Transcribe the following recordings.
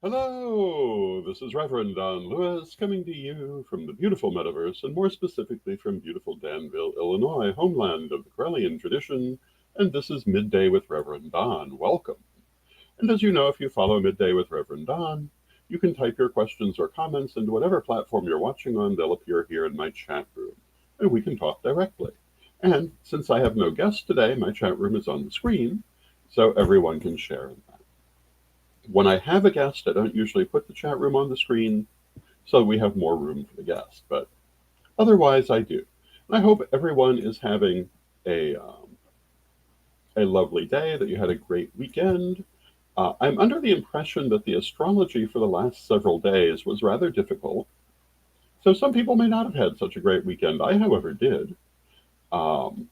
Hello, this is Reverend Don Lewis coming to you from the beautiful metaverse, and more specifically from beautiful Danville, Illinois, homeland of the Corellian tradition. And this is Midday with Reverend Don. Welcome. And as you know, if you follow Midday with Reverend Don, you can type your questions or comments into whatever platform you're watching on. They'll appear here in my chat room, and we can talk directly. And since I have no guest today, my chat room is on the screen, so everyone can share in that. When I have a guest, I don't usually put the chat room on the screen so we have more room for the guest, but otherwise I do. And I hope everyone is having a, um, a lovely day, that you had a great weekend. I'm under the impression that the astrology for the last several days was rather difficult, so some people may not have had such a great weekend. I, however, did. Um,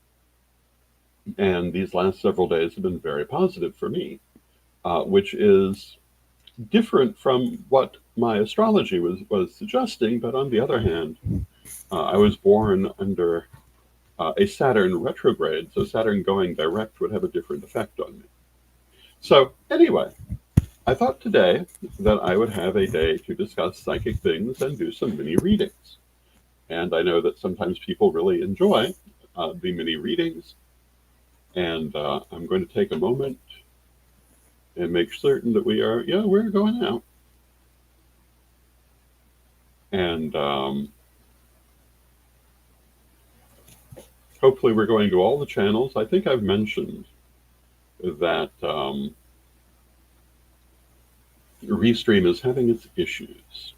and these last several days have been very positive for me, which is different from what my astrology was suggesting. But on the other hand, I was born under a Saturn retrograde, so Saturn going direct would have a different effect on me. So, anyway, I thought today that I would have a day to discuss psychic things and do some mini readings. And I know that sometimes people really enjoy the mini readings, and I'm going to take a moment and make certain that we're going out. And hopefully we're going to all the channels. I think I've mentioned that Restream is having its issues,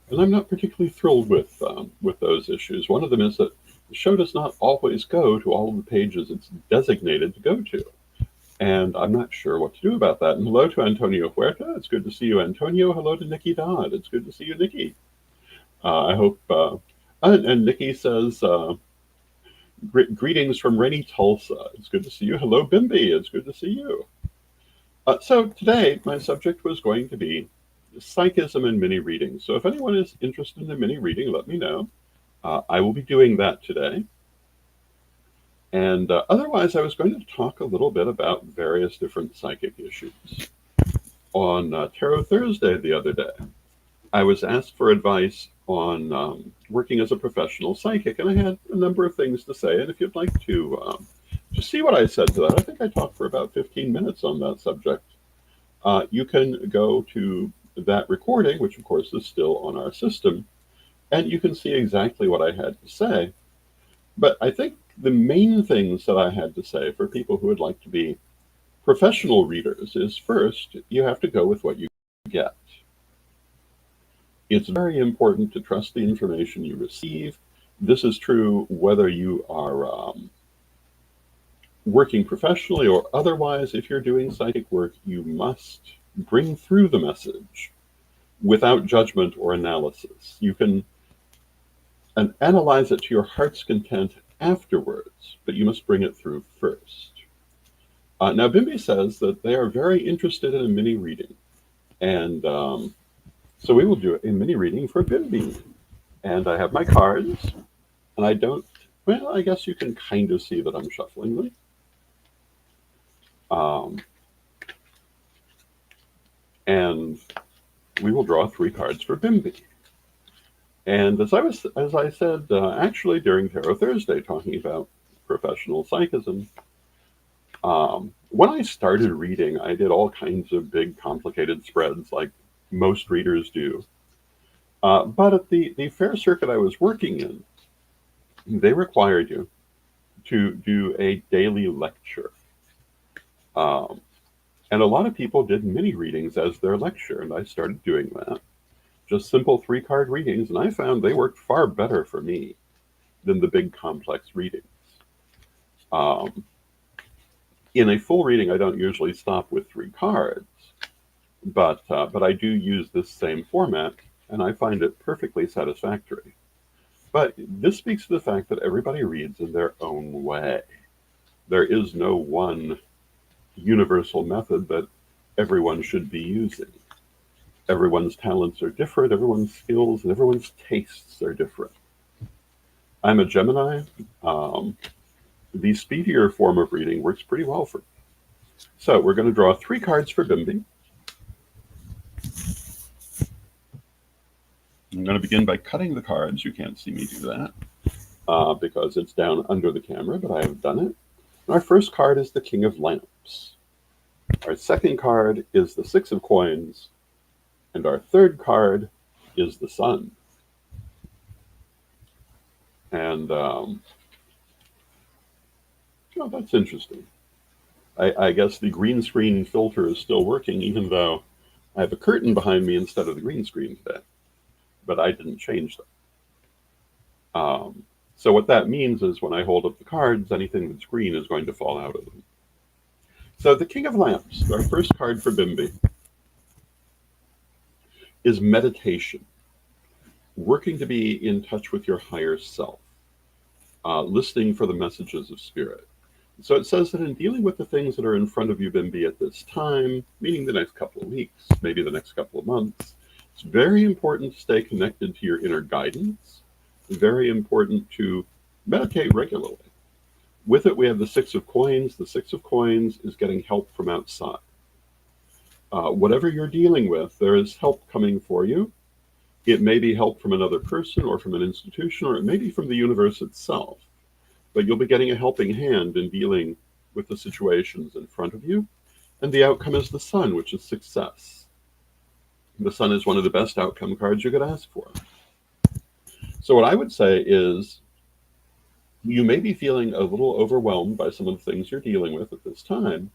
and I'm not particularly thrilled with those issues. One of them is that the show does not always go to all of the pages it's designated to go to, and I'm not sure what to do about that. And hello to Antonio Huerta. It's good to see you, Antonio. Hello to Nikki Dodd. It's good to see you, Nikki. I hope. And Nikki says, greetings from rainy Tulsa. It's good to see you. Hello, Bimby. It's good to see you. So today, my subject was going to be psychism and mini reading. So if anyone is interested in a mini reading, let me know. I will be doing that today. And otherwise, I was going to talk a little bit about various different psychic issues. On Tarot Thursday the other day, I was asked for advice on working as a professional psychic, and I had a number of things to say. And if you'd like to see what I said to that, I think I talked for about 15 minutes on that subject. You can go to that recording, which of course is still on our system, and you can see exactly what I had to say. But I think the main things that I had to say for people who would like to be professional readers is, first, you have to go with what you get. It's very important to trust the information you receive. This is true whether you are working professionally or otherwise. If you're doing psychic work, you must bring through the message without judgment or analysis. You can analyze it to your heart's content afterwards, but you must bring it through first. Now, Bimby says that they are very interested in a mini reading, and so we will do a mini reading for Bimby. And I have my cards, and I don't, well, I guess you can kind of see that I'm shuffling them. And we will draw 3 cards for Bimby. And as I said, actually during Tarot Thursday, talking about professional psychism, when I started reading, I did all kinds of big, complicated spreads like most readers do. But at the fair circuit I was working in, they required you to do a daily lecture. And a lot of people did mini readings as their lecture, and I started doing that. Just simple 3-card readings, and I found they worked far better for me than the big complex readings. In a full reading, I don't usually stop with 3 cards, but I do use this same format, and I find it perfectly satisfactory. But this speaks to the fact that everybody reads in their own way. There is no one universal method that everyone should be using. Everyone's talents are different, everyone's skills and everyone's tastes are different. I'm a Gemini. The speedier form of reading works pretty well for me. So we're going to draw 3 cards for Bimby. I'm going to begin by cutting the cards. You can't see me do that because it's down under the camera, but I have done it. Our first card is the King of Lamps. Our second card is the Six of Coins. And our third card is the Sun. And, that's interesting. I guess the green screen filter is still working, even though I have a curtain behind me instead of the green screen today. But I didn't change them. So what that means is when I hold up the cards, anything that's green is going to fall out of them. So the King of Lamps, our first card for Bimby, is meditation. Working to be in touch with your higher self. Listening for the messages of spirit. So it says that in dealing with the things that are in front of you, Bimby, at this time, meaning the next couple of weeks, maybe the next couple of months, it's very important to stay connected to your inner guidance. Very important to meditate regularly. With it, we have the Six of Coins. The Six of Coins is getting help from outside. Whatever you're dealing with, there is help coming for you. It may be help from another person or from an institution, or it may be from the universe itself. But you'll be getting a helping hand in dealing with the situations in front of you. And the outcome is the Sun, which is success. The Sun is one of the best outcome cards you could ask for. So what I would say is you may be feeling a little overwhelmed by some of the things you're dealing with at this time,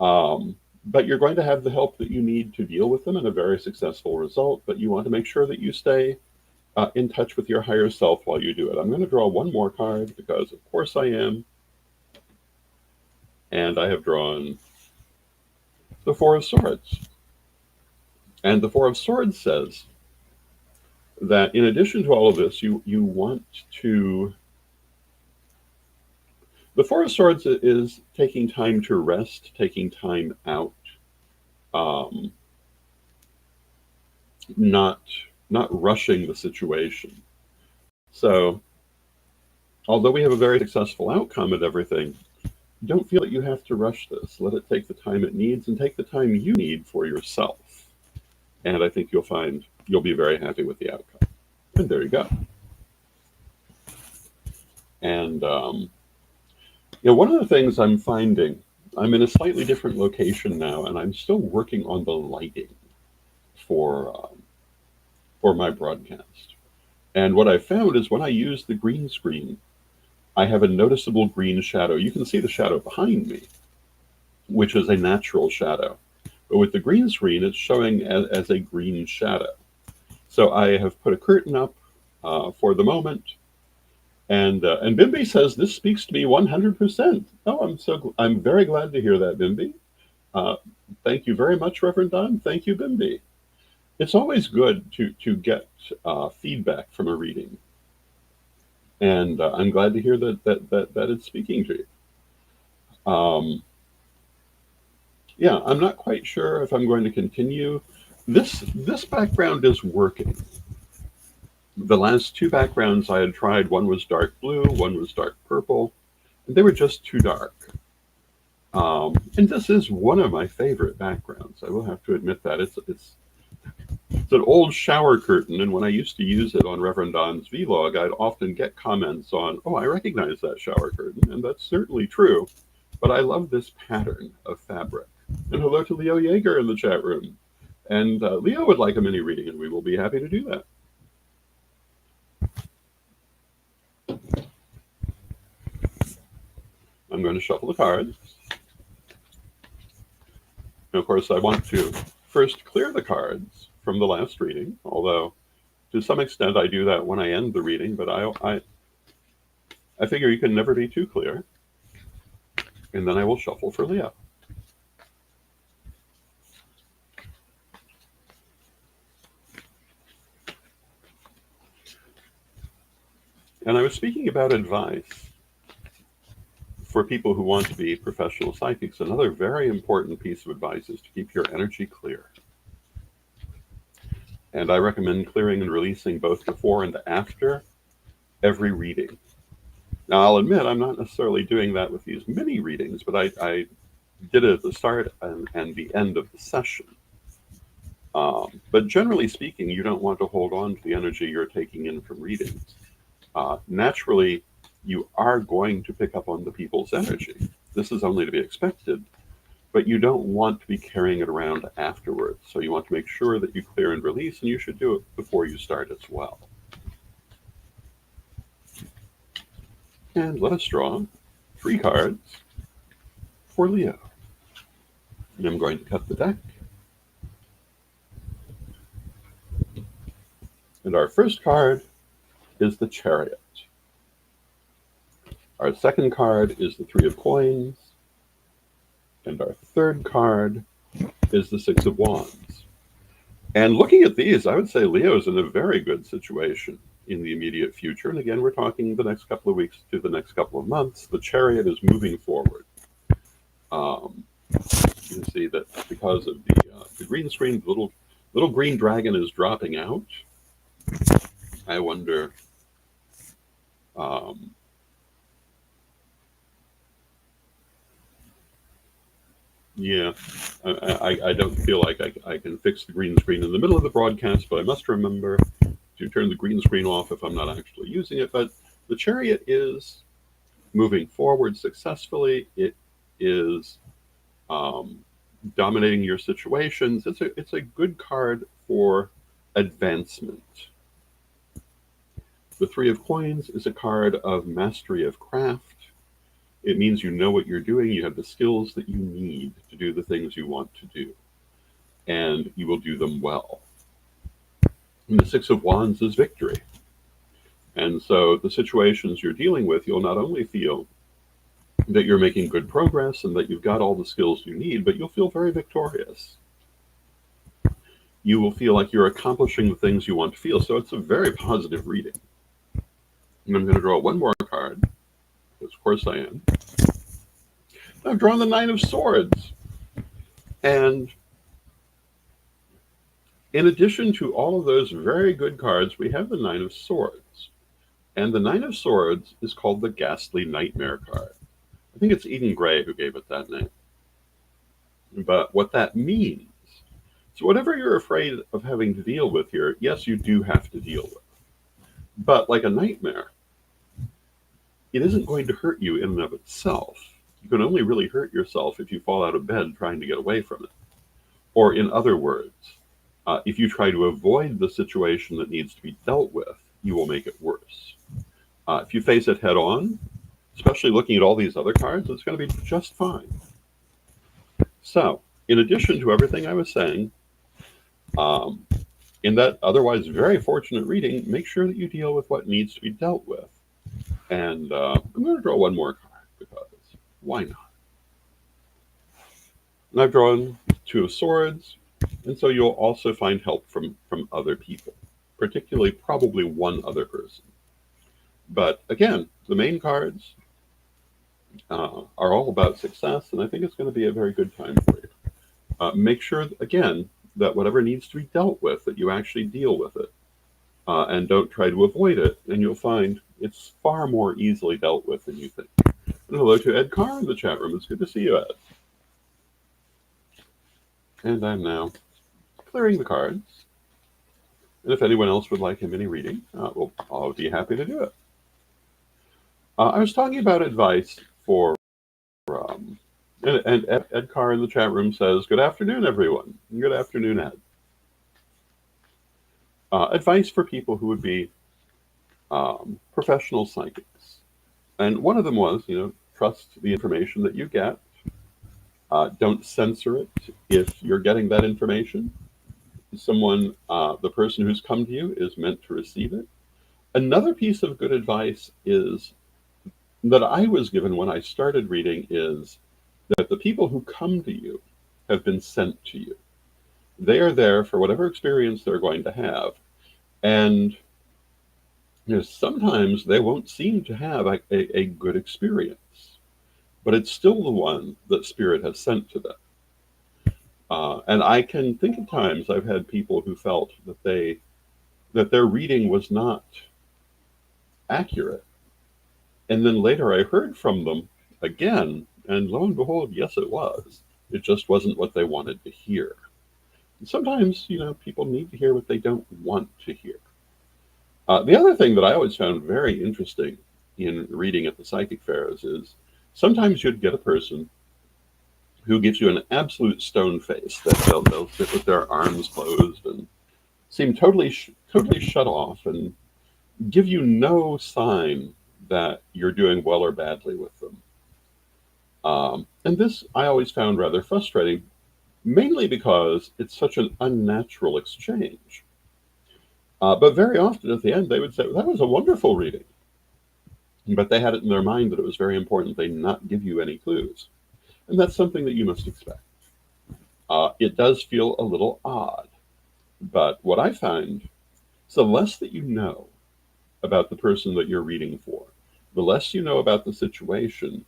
but you're going to have the help that you need to deal with them and a very successful result, but you want to make sure that you stay in touch with your higher self while you do it. I'm going to draw one more card because, of course, I am. And I have drawn the Four of Swords. And the Four of Swords says that in addition to all of this, you want to... The Four of Swords is taking time to rest, taking time out, not rushing the situation. So, although we have a very successful outcome at everything, don't feel that you have to rush this. Let it take the time it needs and take the time you need for yourself. And I think you'll find you'll be very happy with the outcome. And there you go. And, one of the things I'm finding, I'm in a slightly different location now, and I'm still working on the lighting for my broadcast. And what I found is when I use the green screen, I have a noticeable green shadow. You can see the shadow behind me, which is a natural shadow. But with the green screen, it's showing as a green shadow. So I have put a curtain up for the moment. And Bimby says, this speaks to me 100%. Oh, I'm very glad to hear that, Bimby. Thank you very much, Reverend Don. Thank you, Bimby. It's always good to get feedback from a reading. And I'm glad to hear that it's speaking to you. Yeah, I'm not quite sure if I'm going to continue. This background is working. The last two backgrounds I had tried, one was dark blue, one was dark purple, and they were just too dark. And this is one of my favorite backgrounds. I will have to admit that. It's an old shower curtain, and when I used to use it on Reverend Don's vlog, I'd often get comments on, oh, I recognize that shower curtain, and that's certainly true. But I love this pattern of fabric. And hello to Leo Yeager in the chat room. And Leo would like a mini reading, and we will be happy to do that. I'm going to shuffle the cards. And of course, I want to first clear the cards from the last reading, although to some extent I do that when I end the reading, but I figure you can never be too clear. And then I will shuffle for Leo. And I was speaking about advice for people who want to be professional psychics. Another very important piece of advice is to keep your energy clear. And I recommend clearing and releasing both before and after every reading. Now, I'll admit I'm not necessarily doing that with these mini readings, but I did it at the start and the end of the session. But generally speaking, you don't want to hold on to the energy you're taking in from readings. Naturally, you are going to pick up on the people's energy. This is only to be expected, but you don't want to be carrying it around afterwards. So you want to make sure that you clear and release, and you should do it before you start as well. And let us draw 3 cards for Leo. And I'm going to cut the deck. And our first card is the Chariot. Our second card is the 3 of Coins. And our third card is the 6 of Wands. And looking at these, I would say Leo is in a very good situation in the immediate future. And again, we're talking the next couple of weeks to the next couple of months. The Chariot is moving forward. You can see that because of the green screen, the little green dragon is dropping out. I wonder. Yeah, I don't feel like I can fix the green screen in the middle of the broadcast, but I must remember to turn the green screen off if I'm not actually using it. But the Chariot is moving forward successfully. It is dominating your situations. It's a good card for advancement. The 3 of Coins is a card of mastery of craft. It means you know what you're doing, you have the skills that you need to do the things you want to do, and you will do them well. And the 6 of Wands is victory. And so the situations you're dealing with, you'll not only feel that you're making good progress and that you've got all the skills you need, but you'll feel very victorious. You will feel like you're accomplishing the things you want to feel. So it's a very positive reading. And I'm going to draw one more card, because of course I am. I've drawn the 9 of Swords. And in addition to all of those very good cards, we have the 9 of Swords. And the 9 of Swords is called the Ghastly Nightmare card. I think it's Eden Gray who gave it that name. But what that means, so whatever you're afraid of having to deal with here, yes, you do have to deal with. But like a nightmare, it isn't going to hurt you in and of itself. You can only really hurt yourself if you fall out of bed trying to get away from it. Or in other words, if you try to avoid the situation that needs to be dealt with, you will make it worse. If you face it head on, especially looking at all these other cards, it's going to be just fine. So, in addition to everything I was saying, in that otherwise very fortunate reading, make sure that you deal with what needs to be dealt with. And I'm going to draw one more card, because why not? And I've drawn 2 of Swords, and so you'll also find help from other people, particularly probably one other person. But again, the main cards are all about success, and I think it's going to be a very good time for you. Make sure, again, that whatever needs to be dealt with, that you actually deal with it, and don't try to avoid it, and you'll find it's far more easily dealt with than you think. And hello to Ed Carr in the chat room. It's good to see you, Ed. And I'm now clearing the cards. And if anyone else would like a mini reading, well, I'll be happy to do it. I was talking about advice for, and Ed Carr in the chat room says, good afternoon, everyone. Good afternoon, Ed. Advice for people who would be professional psychics. And one of them was, trust the information that you get. Don't censor it if you're getting that information. The person who's come to you is meant to receive it. Another piece of good advice is that I was given when I started reading is that the people who come to you have been sent to you. They are there for whatever experience they're going to have. And sometimes they won't seem to have a good experience, but it's still the one that Spirit has sent to them. And I can think of times I've had people who felt that their reading was not accurate. And then later I heard from them again, and lo and behold, yes, it was. It just wasn't what they wanted to hear. sometimes, people need to hear what they don't want to hear. The other thing that I always found very interesting in reading at the psychic fairs is sometimes you'd get a person who gives you an absolute stone face, that they'll sit with their arms closed and seem totally shut off and give you no sign that you're doing well or badly with them. And this I always found rather frustrating, mainly because it's such an unnatural exchange. But very often at the end, they would say, "That was a wonderful reading." But they had it in their mind that it was very important they not give you any clues. And that's something that you must expect. It does feel a little odd. But what I find is the less that you know about the person that you're reading for, the less you know about the situation,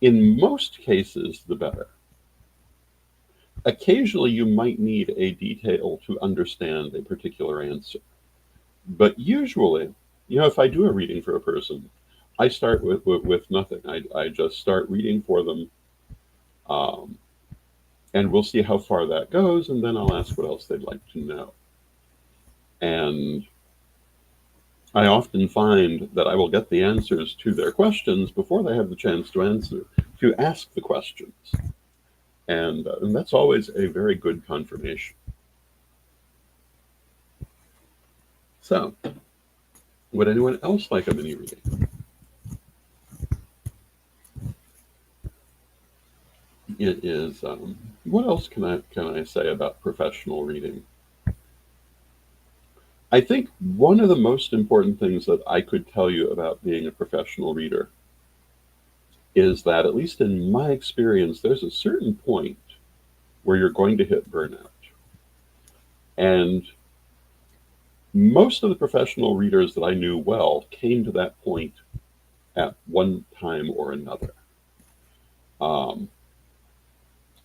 in most cases, the better. Occasionally, you might need a detail to understand a particular answer. But usually, if I do a reading for a person, I start with nothing. I just start reading for them, um, and we'll see how far that goes, and then I'll ask what else they'd like to know. And I often find that I will get the answers to their questions before they have the chance to ask the questions. And that's always a very good confirmation. So, would anyone else like a mini reading? It is. What else can I say about professional reading? I think one of the most important things that I could tell you about being a professional reader is that, at least in my experience, there's a certain point where you're going to hit burnout. And most of the professional readers that I knew well came to that point at one time or another, um,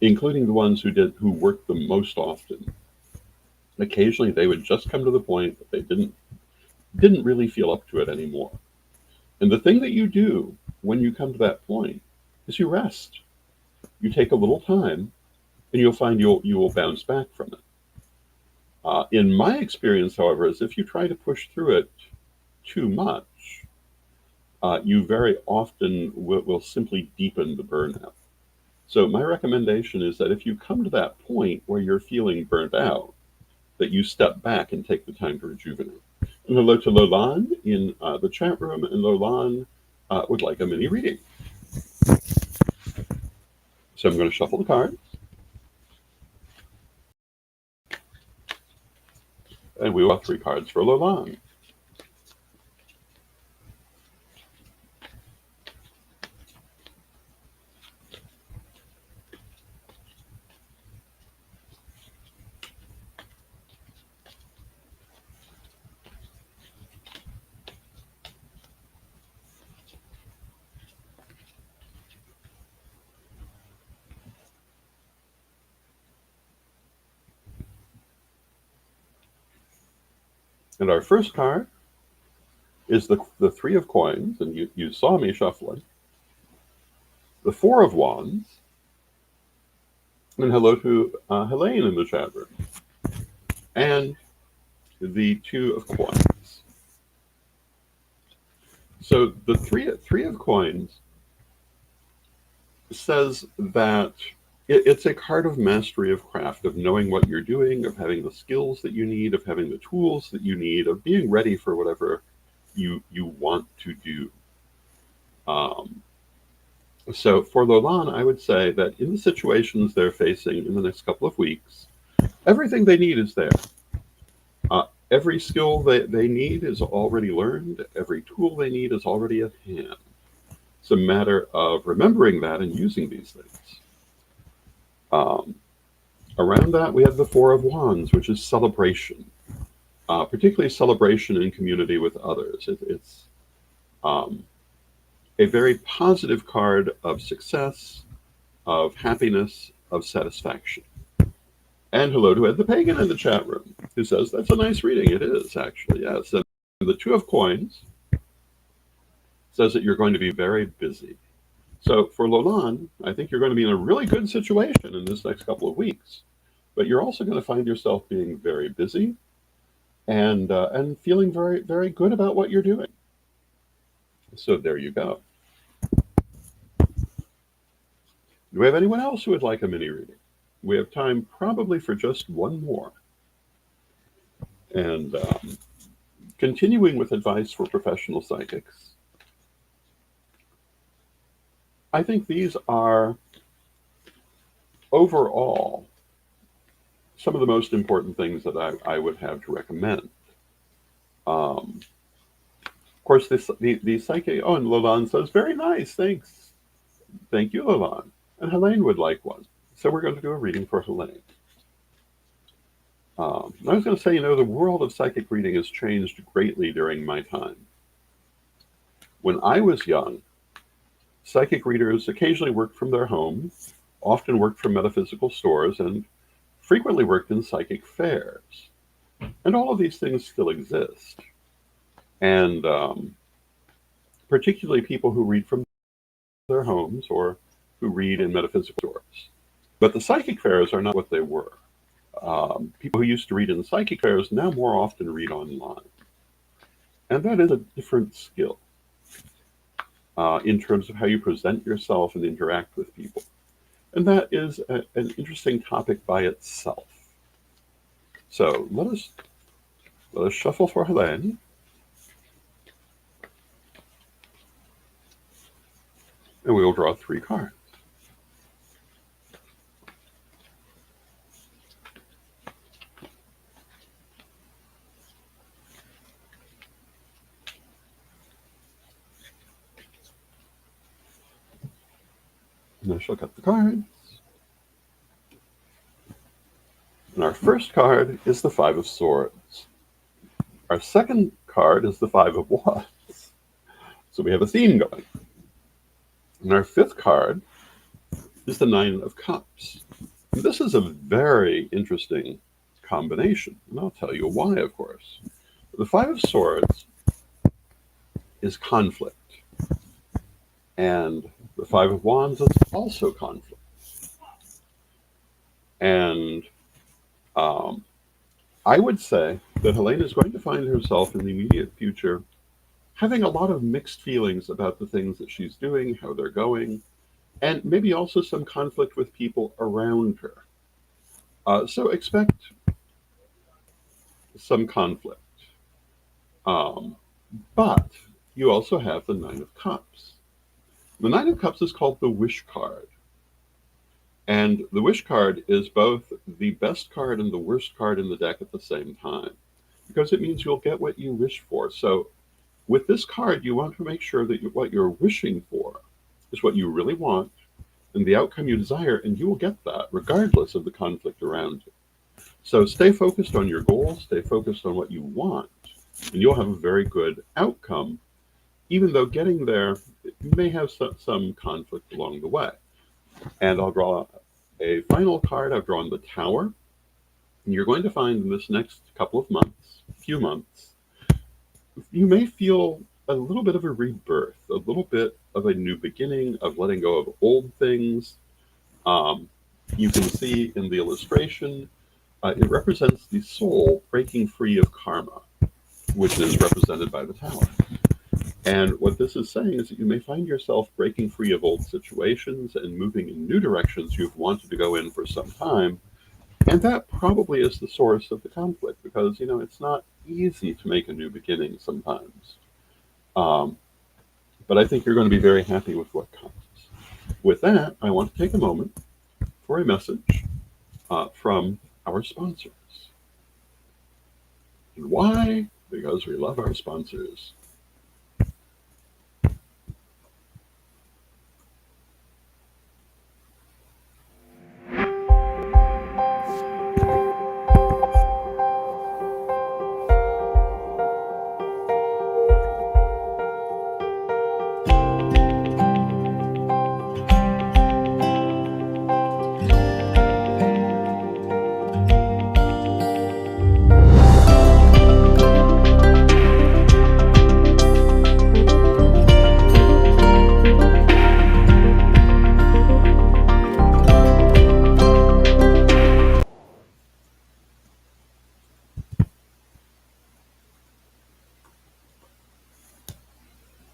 including the ones who worked the most often. Occasionally, they would just come to the point that they didn't really feel up to it anymore. And the thing that you do when you come to that point is you rest. You take a little time, and you'll find you will bounce back from it. In my experience, however, is if you try to push through it too much, you very often will simply deepen the burnout. So my recommendation is that if you come to that point where you're feeling burnt out, that you step back and take the time to rejuvenate. And hello to Lolan in the chat room, and Lolan would like a mini reading. So I'm going to shuffle the cards, and we will have 3 cards for Lolan. And our first card is the 3 of Coins, and you saw me shuffling. The 4 of Wands, and hello to Helene in the chat room. And the 2 of Coins. So the three of Coins says that it's a card of mastery of craft, of knowing what you're doing, of having the skills that you need, of having the tools that you need, of being ready for whatever you want to do. So for Lolan, I would say that in the situations they're facing in the next couple of weeks, everything they need is there. Every skill they need is already learned. Every tool they need is already at hand. It's a matter of remembering that and using these things. Around that, we have the 4 of Wands, which is celebration, particularly celebration in community with others. It's a very positive card of success, of happiness, of satisfaction. And hello to Ed the Pagan in the chat room, who says, that's a nice reading. It is, actually, yes. And the 2 of Coins says that you're going to be very busy. So for Lolan, I think you're going to be in a really good situation in this next couple of weeks. but you're also going to find yourself being very busy and feeling very, very good about what you're doing. So there you go. Do we have anyone else who would like a mini reading? We have time probably for just one more. And continuing with advice for professional psychics, I think these are overall some of the most important things that I would have to recommend. Of course, the psychic. Oh, and Lolan says, very nice, thanks. Thank you, Lolan. And Helene would like one. So we're going to do a reading for Helene. I was going to say, the world of psychic reading has changed greatly during my time. When I was young, psychic readers occasionally worked from their homes, often worked from metaphysical stores, and frequently worked in psychic fairs. And all of these things still exist. And particularly people who read from their homes or who read in metaphysical stores. But the psychic fairs are not what they were. People who used to read in the psychic fairs now more often read online. And that is a different skill in terms of how you present yourself and interact with people. And that is an interesting topic by itself. So let us shuffle for Helene. And we will draw 3 cards. And I shall cut the cards. And our first card is the 5 of Swords. Our second card is the 5 of Wands. So we have a theme going. And our 5th card is the 9 of Cups. And this is a very interesting combination, and I'll tell you why, of course. The 5 of Swords is conflict, and the 5 of Wands is also conflict. And I would say that Helene is going to find herself in the immediate future having a lot of mixed feelings about the things that she's doing, how they're going, and maybe also some conflict with people around her. So expect some conflict. But you also have the 9 of Cups. The 9 of Cups is called the Wish card. And the Wish card is both the best card and the worst card in the deck at the same time, because it means you'll get what you wish for. So with this card, you want to make sure that what you're wishing for is what you really want and the outcome you desire, and you will get that regardless of the conflict around you. So stay focused on your goals, stay focused on what you want, and you'll have a very good outcome, even though getting there, you may have some conflict along the way. And I'll draw a final card. I've drawn the Tower. And you're going to find in this next few months, you may feel a little bit of a rebirth, a little bit of a new beginning, of letting go of old things. You can see in the illustration, it represents the soul breaking free of karma, which is represented by the Tower. And what this is saying is that you may find yourself breaking free of old situations and moving in new directions you've wanted to go in for some time. And that probably is the source of the conflict, because, it's not easy to make a new beginning sometimes. But I think you're going to be very happy with what comes. With that, I want to take a moment for a message from our sponsors. And why? Because we love our sponsors.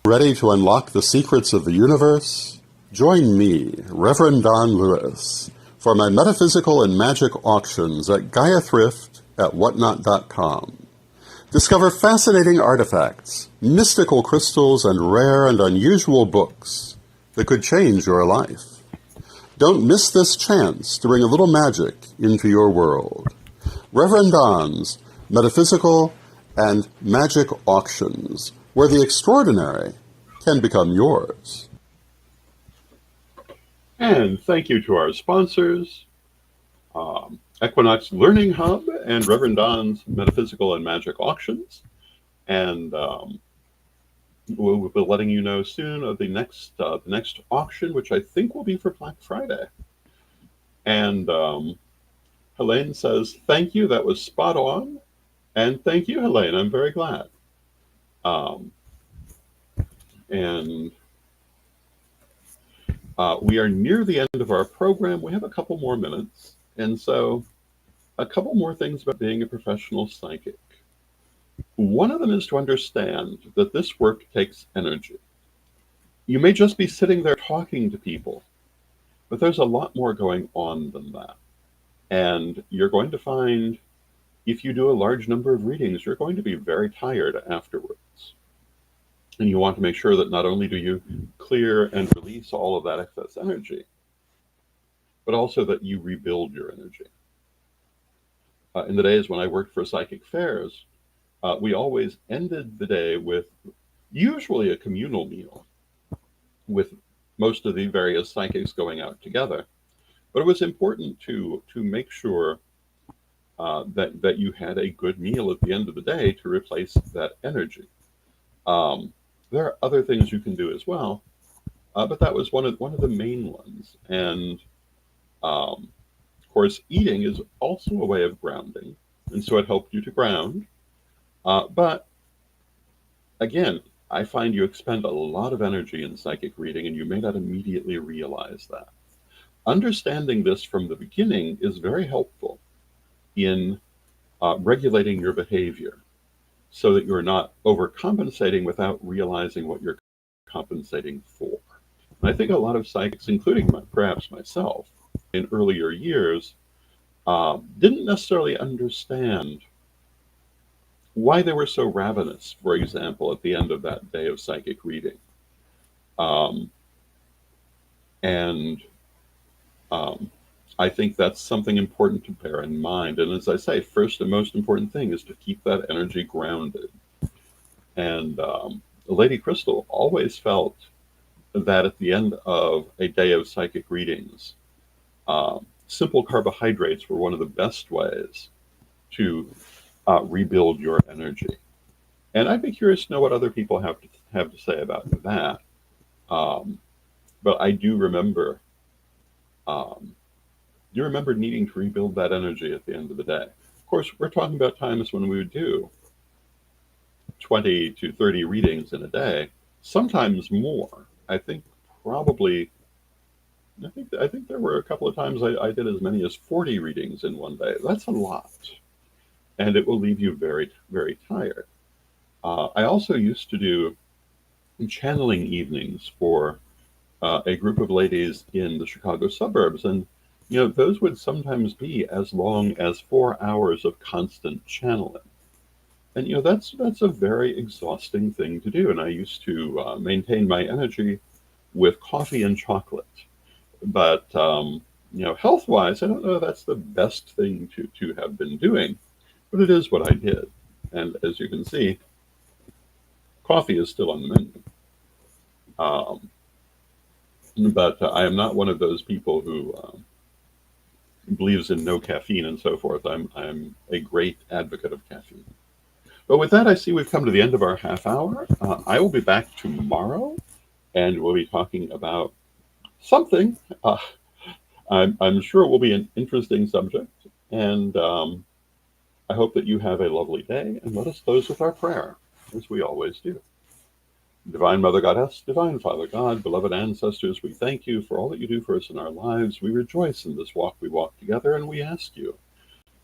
Ready to unlock the secrets of the universe? Join me, Rev Don Lewis, for my metaphysical and magic auctions at Gaia Thrift at whatnot.com. Discover fascinating artifacts, mystical crystals, and rare and unusual books that could change your life. Don't miss this chance to bring a little magic into your world. Rev Don's Metaphysical and Magic Auctions, where the extraordinary can become yours. And thank you to our sponsors, Equinox Learning Hub and Rev Don's Metaphysical and Magic Auctions. And we'll be letting you know soon of the next auction, which I think will be for Black Friday. And Helene says, thank you, that was spot on. And thank you, Helene, I'm very glad. We are near the end of our program. We have a couple more minutes. And so a couple more things about being a professional psychic. One of them is to understand that this work takes energy. You may just be sitting there talking to people, but there's a lot more going on than that. And you're going to find, if you do a large number of readings, you're going to be very tired afterwards. And you want to make sure that not only do you clear and release all of that excess energy, but also that you rebuild your energy. In the days when I worked for Psychic Fairs, we always ended the day with usually a communal meal with most of the various psychics going out together. But it was important to make sure that you had a good meal at the end of the day to replace that energy. There are other things you can do as well, but that was one of the main ones. And of course, eating is also a way of grounding, and so it helped you to ground. But again, I find you expend a lot of energy in psychic reading, and you may not immediately realize that. Understanding this from the beginning is very helpful in regulating your behavior so that you're not overcompensating without realizing what you're compensating for. And I think a lot of psychics, including perhaps myself, in earlier years, didn't necessarily understand why they were so ravenous, for example, at the end of that day of psychic reading. I think that's something important to bear in mind. And as I say, first and most important thing is to keep that energy grounded. And Lady Crystal always felt that at the end of a day of psychic readings, simple carbohydrates were one of the best ways to rebuild your energy. And I'd be curious to know what other people have to say about that. But I do remember needing to rebuild that energy at the end of the day. Of course, we're talking about times when we would do 20 to 30 readings in a day, sometimes more. I think there were a couple of times I did as many as 40 readings in one day. That's a lot. And it will leave you very, very tired. I also used to do channeling evenings for a group of ladies in the Chicago suburbs. And, those would sometimes be as long as 4 hours of constant channeling. And, that's a very exhausting thing to do. And I used to maintain my energy with coffee and chocolate. But, health-wise, I don't know if that's the best thing to have been doing. But it is what I did. And as you can see, coffee is still on the menu. But I am not one of those people who believes in no caffeine and so forth. I'm a great advocate of caffeine. But with that, I see we've come to the end of our half hour. I will be back tomorrow, and we'll be talking about something. I'm sure it will be an interesting subject. And I hope that you have a lovely day, and let us close with our prayer, as we always do. Divine Mother Goddess, Divine Father God, beloved ancestors, we thank you for all that you do for us in our lives. We rejoice in this walk we walk together, and we ask you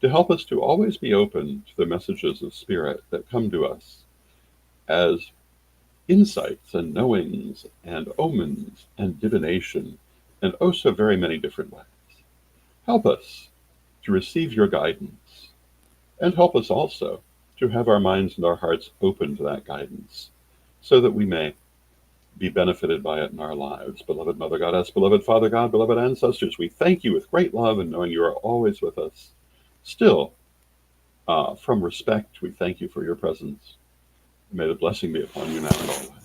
to help us to always be open to the messages of spirit that come to us as insights and knowings and omens and divination and oh so very many different ways. Help us to receive your guidance, and help us also to have our minds and our hearts open to that guidance so that we may be benefited by it in our lives. Beloved Mother Goddess, beloved Father God, beloved ancestors, we thank you with great love and knowing you are always with us. Still, from respect, we thank you for your presence. May the blessing be upon you now and always.